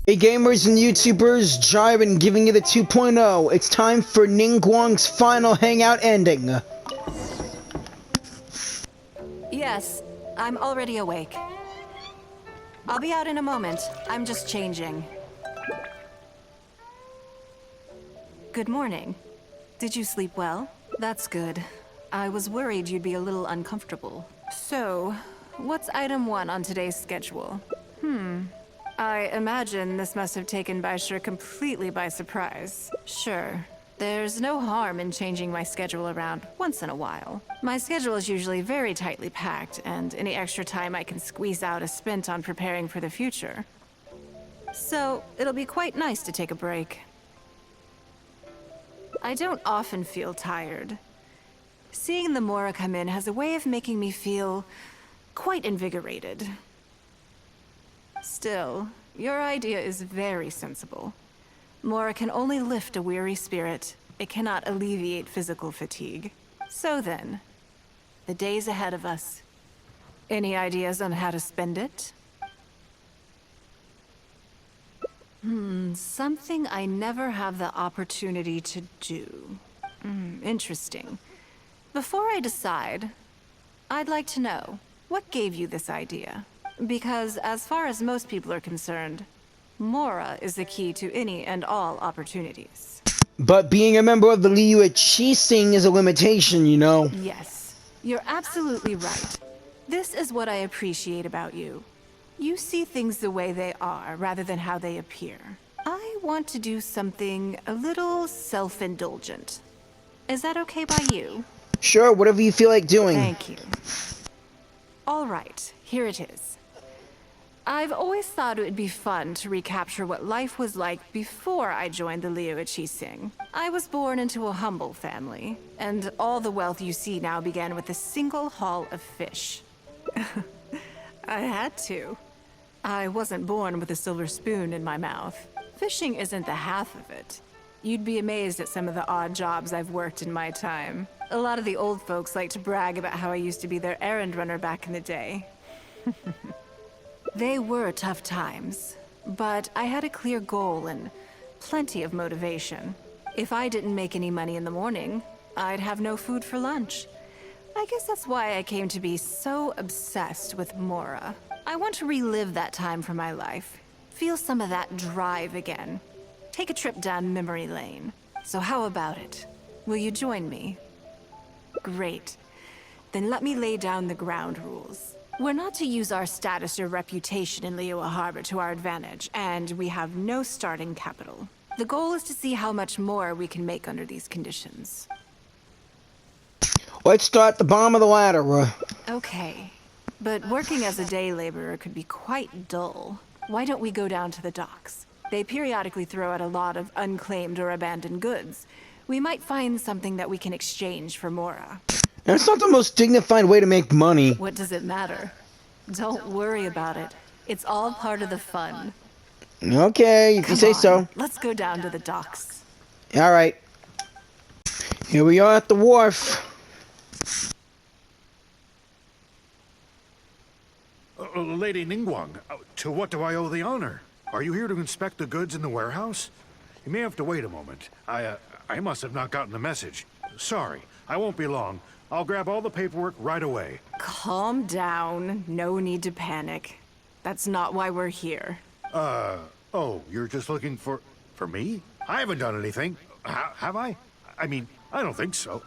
Hey gamers and YouTubers, Jairin giving you the 2.0. It's time for Ningguang's final hangout ending. Yes, I'm already awake. I'll be out in a moment. I'm just changing. Good morning. Did you sleep well? That's good. I was worried you'd be a little uncomfortable. So, what's item 1 on today's schedule? I imagine this must have taken Baisher completely by surprise. Sure. There's no harm in changing my schedule around once in a while. My schedule is usually very tightly packed, and any extra time I can squeeze out is spent on preparing for the future. So, it'll be quite nice to take a break. I don't often feel tired. Seeing the Mora come in has a way of making me feel quite invigorated. Still, your idea is very sensible. Mora can only lift a weary spirit. It cannot alleviate physical fatigue. So then, the days ahead of us. Any ideas on how to spend it? Something I never have the opportunity to do. Interesting. Before I decide, I'd like to know, what gave you this idea? Because as far as most people are concerned, Mora is the key to any and all opportunities. But being a member of the Liu Qixing is a limitation, you know. Yes, you're absolutely right. This is what I appreciate about you. You see things the way they are, rather than how they appear. I want to do something a little self-indulgent. Is that okay by you? Sure, whatever you feel like doing. Thank you. All right, here it is. I've always thought it would be fun to recapture what life was like before I joined the Liu Qixing. I was born into a humble family, and all the wealth you see now began with a single haul of fish. I had to. I wasn't born with a silver spoon in my mouth. Fishing isn't the half of it. You'd be amazed at some of the odd jobs I've worked in my time. A lot of the old folks like to brag about how I used to be their errand runner back in the day. They were tough times, but I had a clear goal and plenty of motivation. If I didn't make any money in the morning, I'd have no food for lunch. I guess that's why I came to be so obsessed with Mora. I want to relive that time for my life, feel some of that drive again, take a trip down memory lane. So how about it? Will you join me? Great. Then let me lay down the ground rules. We're not to use our status or reputation in Liyue Harbor to our advantage, and we have no starting capital. The goal is to see how much more we can make under these conditions. Let's start at the bottom of the ladder. Okay, but working as a day laborer could be quite dull. Why don't we go down to the docks? They periodically throw out a lot of unclaimed or abandoned goods. We might find something that we can exchange for Mora. That's not the most dignified way to make money. What does it matter? Don't worry about it. It's all part of the fun. Okay, if you say so. Let's go down to the docks. Alright. Here we are at the wharf. Lady Ningguang, to what do I owe the honor? Are you here to inspect the goods in the warehouse? You may have to wait a moment. I must have not gotten the message. Sorry, I won't be long. I'll grab all the paperwork right away. Calm down. No need to panic. That's not why we're here. Oh, you're just looking for me? I haven't done anything. Have I? I mean, I don't think so.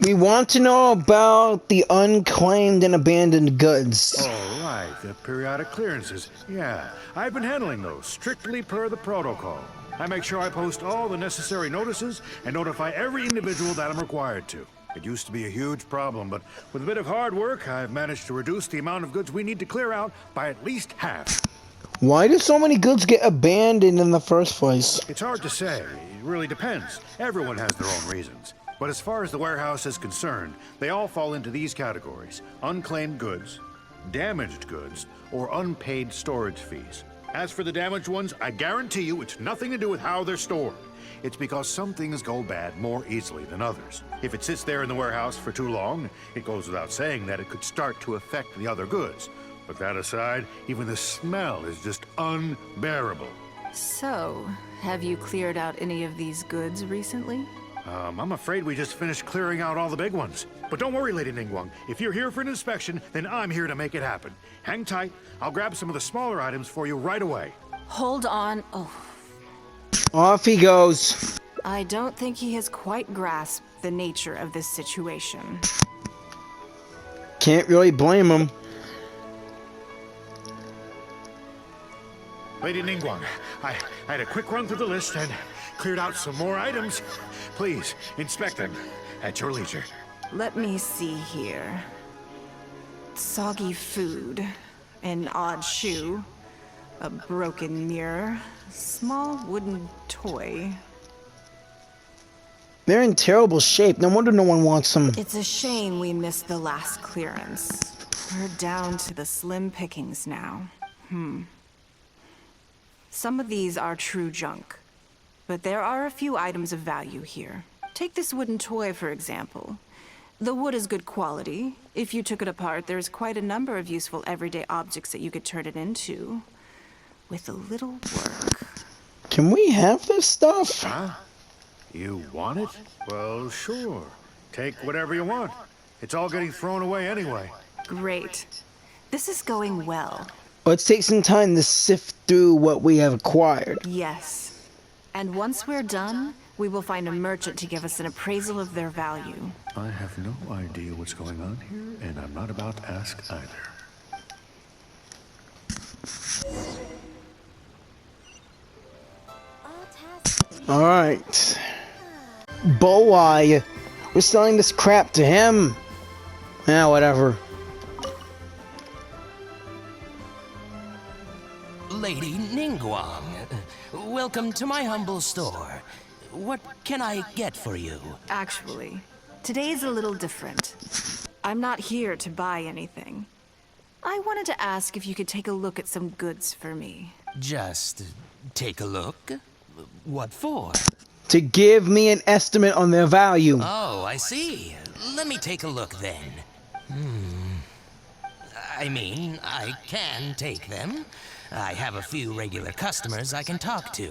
We want to know about the unclaimed and abandoned goods. Oh, right, the periodic clearances. Yeah, I've been handling those, strictly per the protocol. I make sure I post all the necessary notices and notify every individual that I'm required to. It used to be a huge problem, but with a bit of hard work, I've managed to reduce the amount of goods we need to clear out by at least half. Why do so many goods get abandoned in the first place? It's hard to say. It really depends. Everyone has their own reasons. But as far as the warehouse is concerned, they all fall into these categories: unclaimed goods, damaged goods, or unpaid storage fees. As for the damaged ones, I guarantee you it's nothing to do with how they're stored. It's because some things go bad more easily than others. If it sits there in the warehouse for too long, it goes without saying that it could start to affect the other goods. But that aside, even the smell is just unbearable. So, have you cleared out any of these goods recently? I'm afraid we just finished clearing out all the big ones. But don't worry, Lady Ningguang. If you're here for an inspection, then I'm here to make it happen. Hang tight. I'll grab some of the smaller items for you right away. Hold on. Oh, Off he goes. I don't think he has quite grasped the nature of this situation. Can't really blame him. Lady Ningguang, I had a quick run through the list and cleared out some more items. Please, inspect them at your leisure. Let me see here. Soggy food, an odd shoe, a broken mirror, small wooden toy. They're in terrible shape. No wonder no one wants them. It's a shame we missed the last clearance. We're down to the slim pickings now. Some of these are true junk, but there are a few items of value here. Take this wooden toy, for example. The wood is good quality. If you took it apart, there's quite a number of useful everyday objects that you could turn it into. With a little work. Can we have this stuff? Huh? You want it? Well, sure. Take whatever you want. It's all getting thrown away anyway. Great. This is going well. Let's take some time to sift through what we have acquired. Yes. And once we're done, we will find a merchant to give us an appraisal of their value. I have no idea what's going on here, and I'm not about to ask either. Alright. Boy, we're selling this crap to him. Whatever. Lady Ningguang, welcome to my humble store. What can I get for you? Actually, today's a little different. I'm not here to buy anything. I wanted to ask if you could take a look at some goods for me. Just take a look? What for? To give me an estimate on their value. Oh, I see. Let me take a look then. I mean, I can take them. I have a few regular customers I can talk to.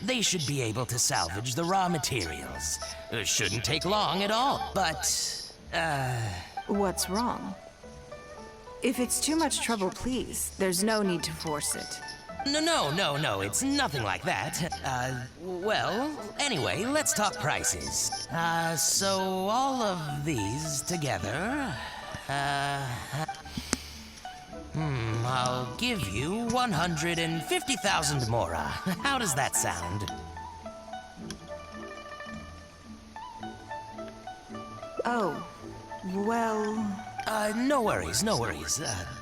They should be able to salvage the raw materials. It shouldn't take long at all, but, What's wrong? If it's too much trouble, please, there's no need to force it. No, it's nothing like that. Well, anyway, let's talk prices. So all of these together, I'll give you 150,000 Mora. How does that sound? Oh, well... No worries.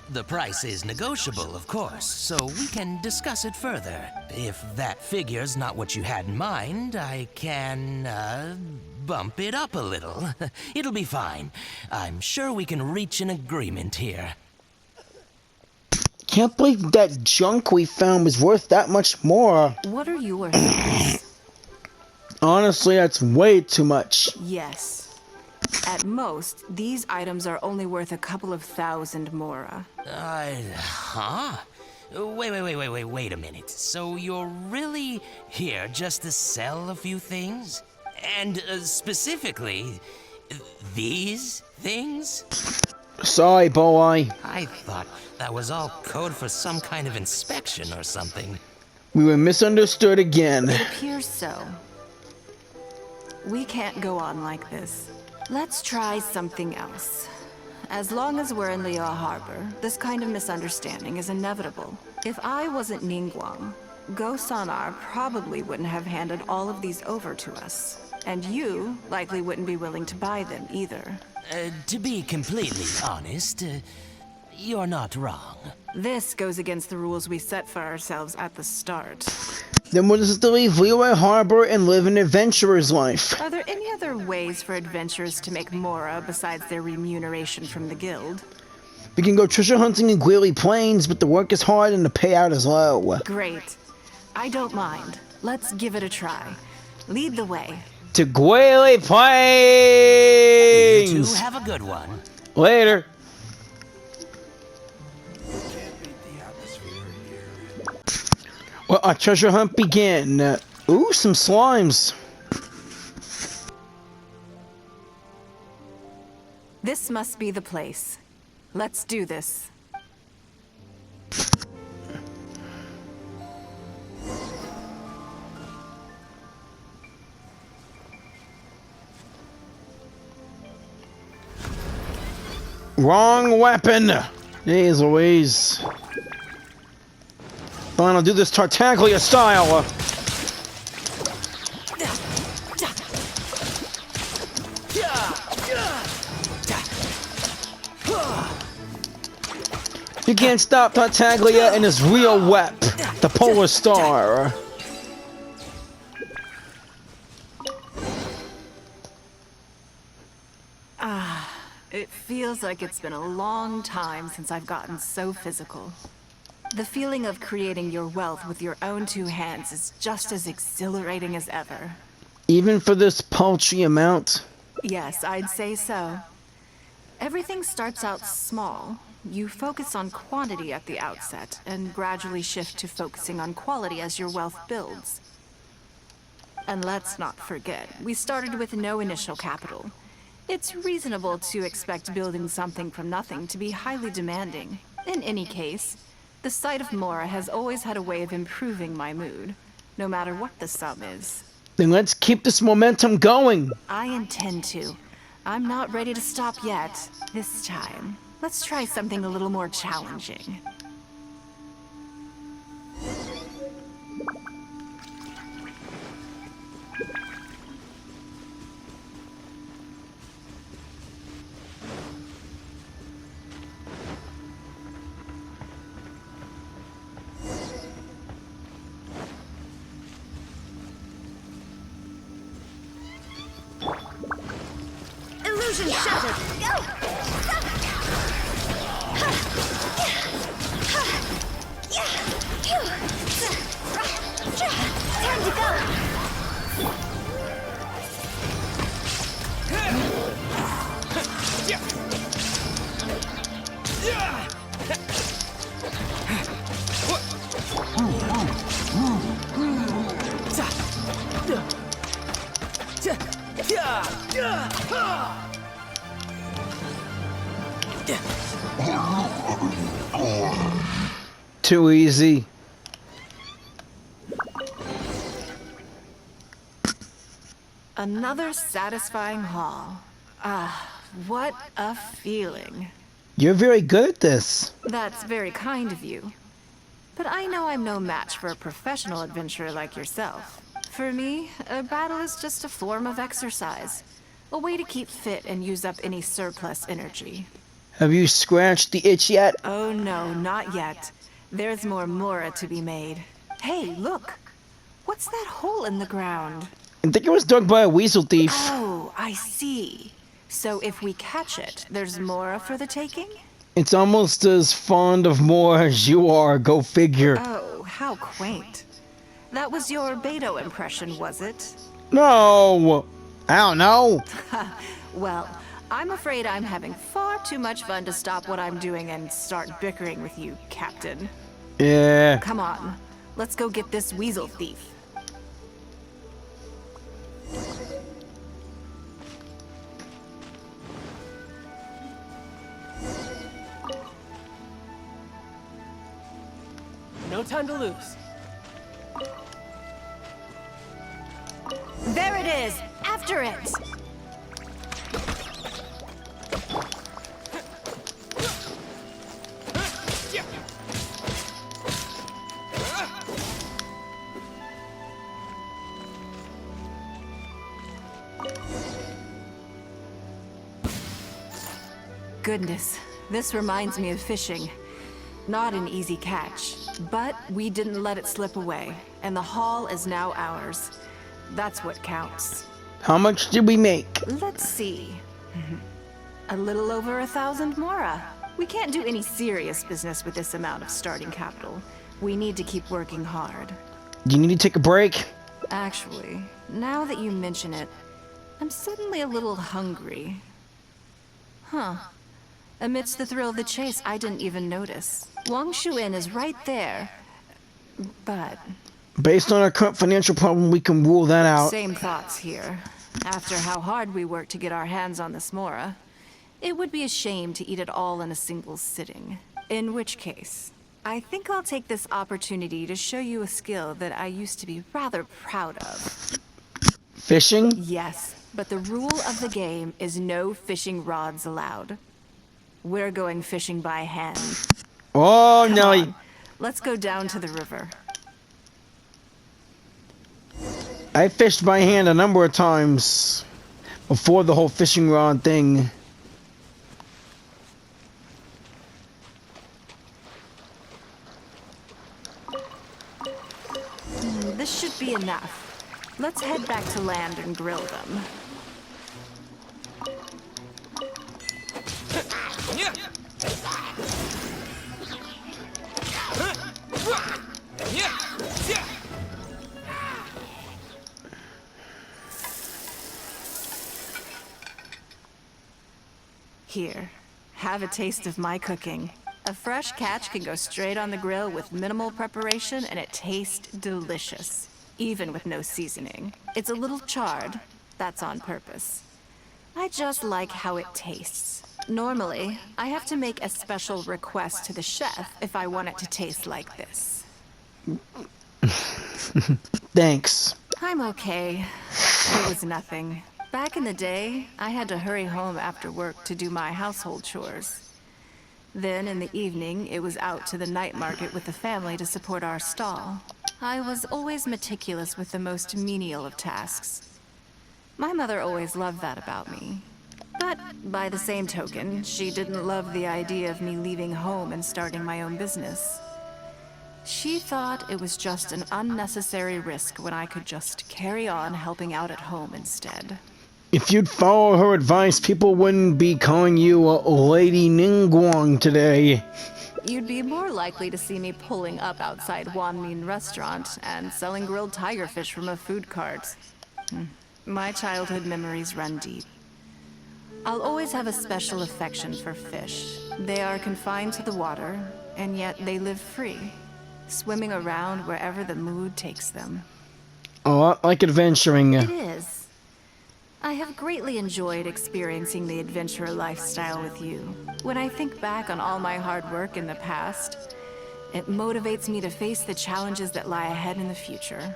The price is negotiable, of course, so we can discuss it further. If that figure's not what you had in mind, I can, bump it up a little. It'll be fine. I'm sure we can reach an agreement here. Can't believe that junk we found was worth that much more. What are your thoughts? Honestly, that's way too much. Yes. At most, these items are only worth a couple of thousand Mora. Huh? Wait a minute. So you're really here just to sell a few things? And specifically, these things? Sorry, boy. I thought that was all code for some kind of inspection or something. We were misunderstood again. It appears so. We can't go on like this. Let's try something else. As long as we're in Liyue Harbor, this kind of misunderstanding is inevitable. If I wasn't Ningguang, Go Sonar probably wouldn't have handed all of these over to us. And you likely wouldn't be willing to buy them either. To be completely honest, you're not wrong. This goes against the rules we set for ourselves at the start. Then we'll just leave Liyue Harbor and live an adventurer's life. Are there any other ways for adventurers to make Mora besides their remuneration from the guild? We can go treasure hunting in Guili Plains, but the work is hard and the payout is low. Great. I don't mind. Let's give it a try. Lead the way. To Guili You Plains! two have a good one. Later. Well, our treasure hunt begin. Ooh, some slimes. This must be the place. Let's do this. Wrong weapon! Jeez Louise. Fine, I'll do this Tartaglia style. You can't stop Tartaglia and his real wep, the Polar Star. It feels like it's been a long time since I've gotten so physical. The feeling of creating your wealth with your own two hands is just as exhilarating as ever. Even for this paltry amount? Yes, I'd say so. Everything starts out small. You focus on quantity at the outset, and gradually shift to focusing on quality as your wealth builds. And let's not forget, we started with no initial capital. It's reasonable to expect building something from nothing to be highly demanding. In any case, the sight of Mora has always had a way of improving my mood, no matter what the sum is. Then let's keep this momentum going. I intend to. I'm not ready to stop yet. This time, let's try something a little more challenging. Illusion shattered! Go! Time to go! Too easy. Another satisfying haul. What a feeling. You're very good at this. That's very kind of you. But I know I'm no match for a professional adventurer like yourself. For me, a battle is just a form of exercise. A way to keep fit and use up any surplus energy. Have you scratched the itch yet? Oh no, not yet. There's more Mora to be made. Hey, look! What's that hole in the ground? I think it was dug by a weasel thief. Oh, I see. So if we catch it, there's Mora for the taking? It's almost as fond of more as you are, go figure. Oh, how quaint. That was your Beto impression, was it? No! I don't know. Well, I'm afraid I'm having far too much fun to stop what I'm doing and start bickering with you, Captain. Yeah. Come on, let's go get this weasel thief. No time to lose. There it is! After it! Goodness, this reminds me of fishing. Not an easy catch, but we didn't let it slip away, and the haul is now ours. That's what counts. How much did we make? Let's see. A little over 1,000 Mora. We can't do any serious business with this amount of starting capital. We need to keep working hard. Do you need to take a break? Actually, now that you mention it, I'm suddenly a little hungry. Huh. Amidst the thrill of the chase, I didn't even notice. Wangshu Inn is right there. But Based on our current financial problem, we can rule that out. same thoughts here. After how hard we worked to get our hands on this Mora, it would be a shame to eat it all in a single sitting. In which case, I think I'll take this opportunity to show you a skill that I used to be rather proud of. Fishing? Yes, but the rule of the game is no fishing rods allowed. We're going fishing by hand. Oh, Come no. on, let's go down to the river. I fished by hand a number of times before the whole fishing rod thing. This should be enough. Let's head back to land and grill them. Here, have a taste of my cooking. A fresh catch can go straight on the grill with minimal preparation and it tastes delicious, even with no seasoning. It's a little charred, that's on purpose. I just like how it tastes. Normally, I have to make a special request to the chef if I want it to taste like this. Thanks. I'm okay. It was nothing. Back in the day, I had to hurry home after work to do my household chores. Then in the evening, it was out to the night market with the family to support our stall. I was always meticulous with the most menial of tasks. My mother always loved that about me. But by the same token, she didn't love the idea of me leaving home and starting my own business. She thought it was just an unnecessary risk when I could just carry on helping out at home instead. If you'd follow her advice, people wouldn't be calling you Lady Ningguang today. You'd be more likely to see me pulling up outside Wanmin restaurant and selling grilled tiger fish from a food cart. My childhood memories run deep. I'll always have a special affection for fish. They are confined to the water, and yet they live free, swimming around wherever the mood takes them. A lot like adventuring. It is. I have greatly enjoyed experiencing the adventurer lifestyle with you. When I think back on all my hard work in the past, it motivates me to face the challenges that lie ahead in the future.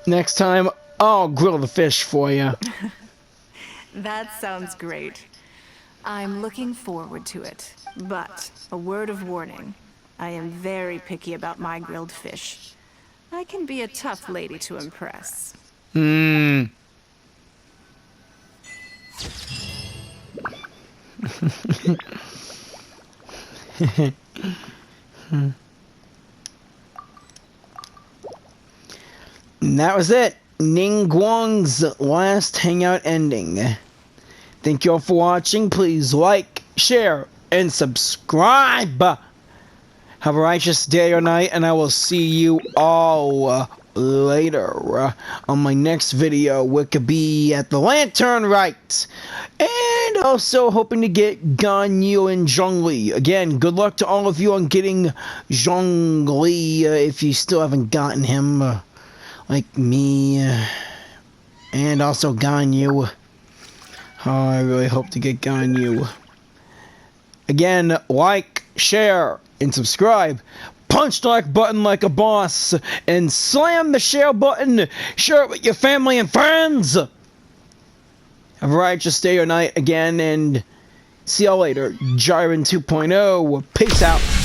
Next time, I'll grill the fish for you. That sounds great. I'm looking forward to it. But, a word of warning, I am very picky about my grilled fish. I can be a tough lady to impress. And that was it. Ningguang's last hangout ending. Thank you all for watching. Please like, share, and subscribe. Have a righteous day or night, and I will see you all later on my next video, which could be at the Lantern Rite. And also hoping to get Ganyu and Zhongli. Again, good luck to all of you on getting Zhongli if you still haven't gotten him, like me. And also Ganyu. Oh, I really hope to get Ganyu. Again, like, share, and subscribe. Punch the like button like a boss, and slam the share button. Share it with your family and friends. Have a righteous day or night again, and see y'all later. Jiren 2.0. Peace out.